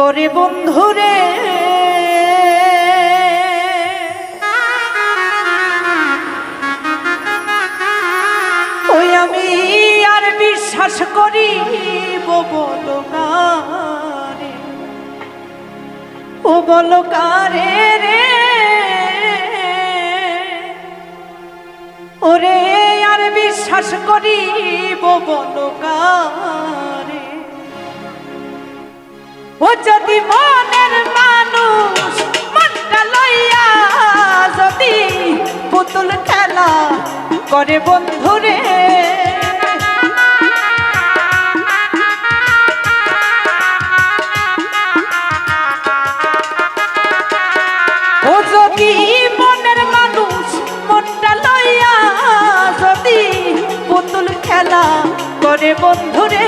করে বন্ধুরে ওই আমি আর বিশ্বাস করিব বলো কারে, ও বলো কারে রে, ওরে আর বিশ্বাস করিব বলো কারে। ও যদি মনের মানুষ মনটা লইয়া যদি পুতুল খেলা করে বন্ধুরে, ও যদি মনের মানুষ মনটা লইয়া যদি পুতুল খেলা করে বন্ধুরে,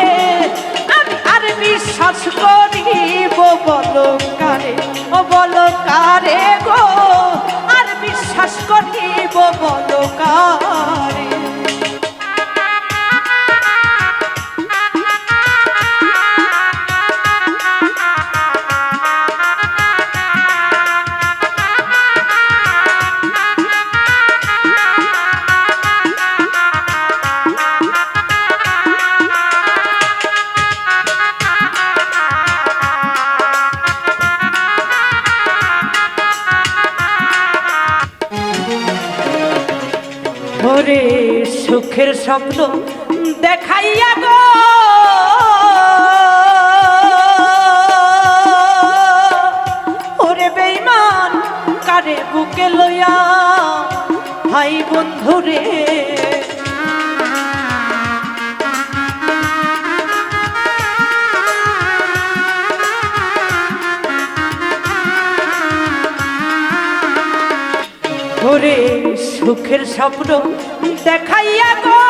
আমি আর বিশ্বাস করিব বলো কারে, ও বলো কারে গো, আর বিশ্বাস করিব বলো কারে। ওরে সুখের স্বপ্ন দেখাইয়া গো, ওরে বেঈমান কারে বুকে লইয়া ভাই বন্ধুরে, ওরে সুখের স্বপ্ন দেখাইয়া গো,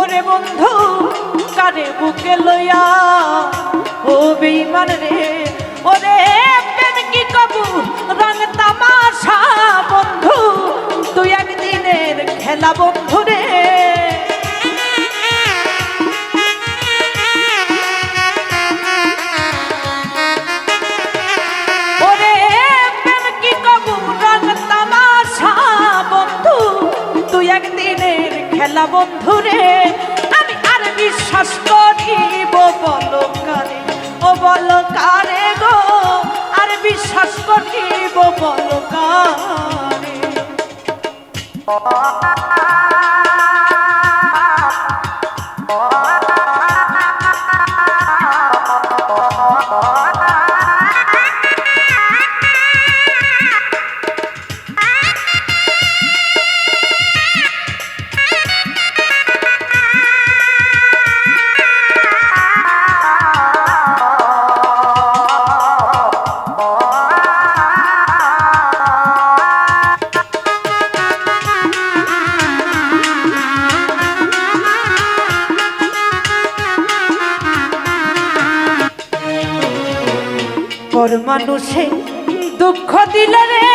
ওরে বন্ধু কারে বুকে লইয়া ও বেঈমান রে, ওরে প্রেম কি কবু রং তামাশা বন্ধু, তুই একদিনের খেলা বন্ধু রে। খেলা বন্ধুরে আমি আর বিশ্বাস করিব বলো কারে, ও বলো কারে গো, আর বিশ্বাস করিব বলো কারে। পর মানুষে দুঃখ দিলে রে,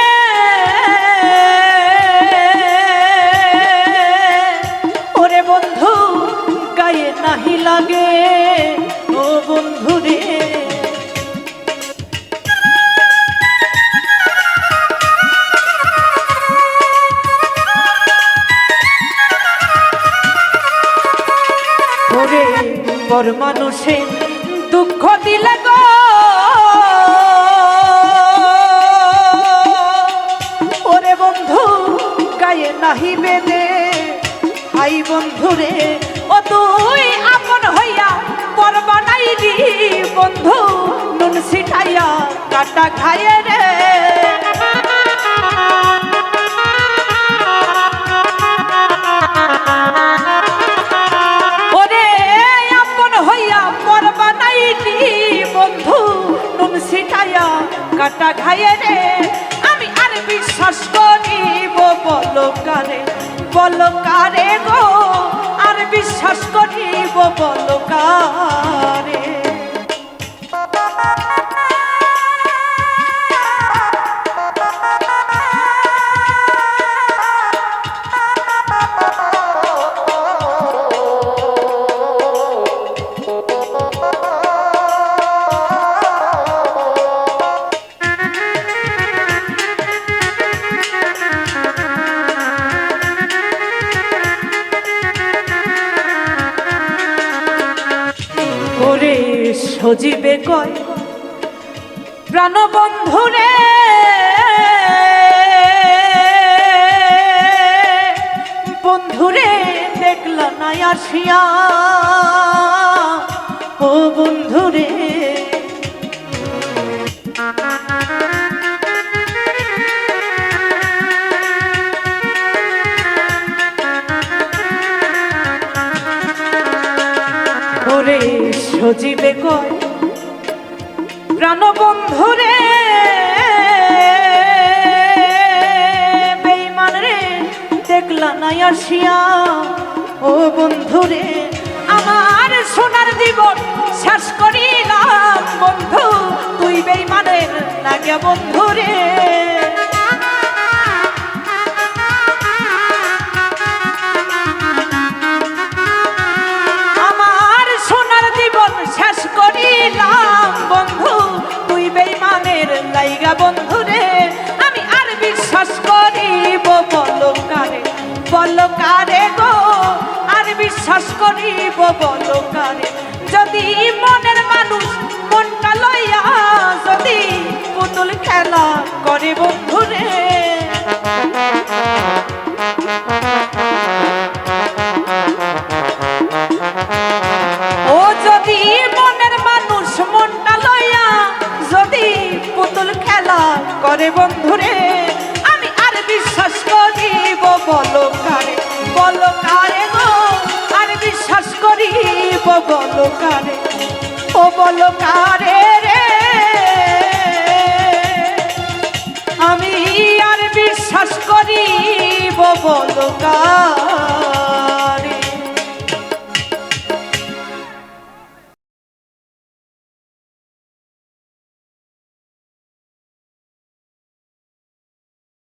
ওরে বন্ধু গায়ে নাহি লাগে, ও বন্ধু রে, ওরে পর মানুষে দুঃখ দিলে গো, নাহি বেদে হাই বন্ধুরে, ও তুই আপন হইয়া পর বানাইলি বন্ধু, নুন ছিটাইয়া কাটা খায়ে রে, ওরে আপন হইয়া পর বানাইলি বন্ধু, নুন ছিটাইয়া কাটা খায়ে রে, আমি আর বিশ্বাস করিব বলো কারে, বলো কারে গো, আর বিশ্বাস করিব বলো কারে। সজীবে কয় প্রাণবন্ধুরে বন্ধুরে দেখলা না আসিয়া ও বন্ধুরে ওরে সজীবে কয় প্রাণবন্ধুরে বেঈমান রে দেখলা না আসিয়া ও বন্ধুরে আমার সোনার জীবন শেষ করিলাম বন্ধু তুই বেঈমানের লাগে বন্ধুরে আমার সোনার জীবন শেষ করিলাম বন্ধু তুই বেঈমানের লাইগা বন্ধুরে আমি আর বিশ্বাস করিব বলো কারে গো আর বিশ্বাস করিব বলো কারে যদি মনের মানুষ মনটা লইয়া যদি পুতুল খেলা করে বন্ধুরে ও যদি মনের মানুষ মনটা লইয়া যদি পুতুল খেলা করে বন্ধুরে আমি আর বিশ্বাস করিব বলো কারে গো আর বিশ্বাস করিব বলো কারে ও বলো কারে রে আমি আর বিশ্বাস করিব বলো কারে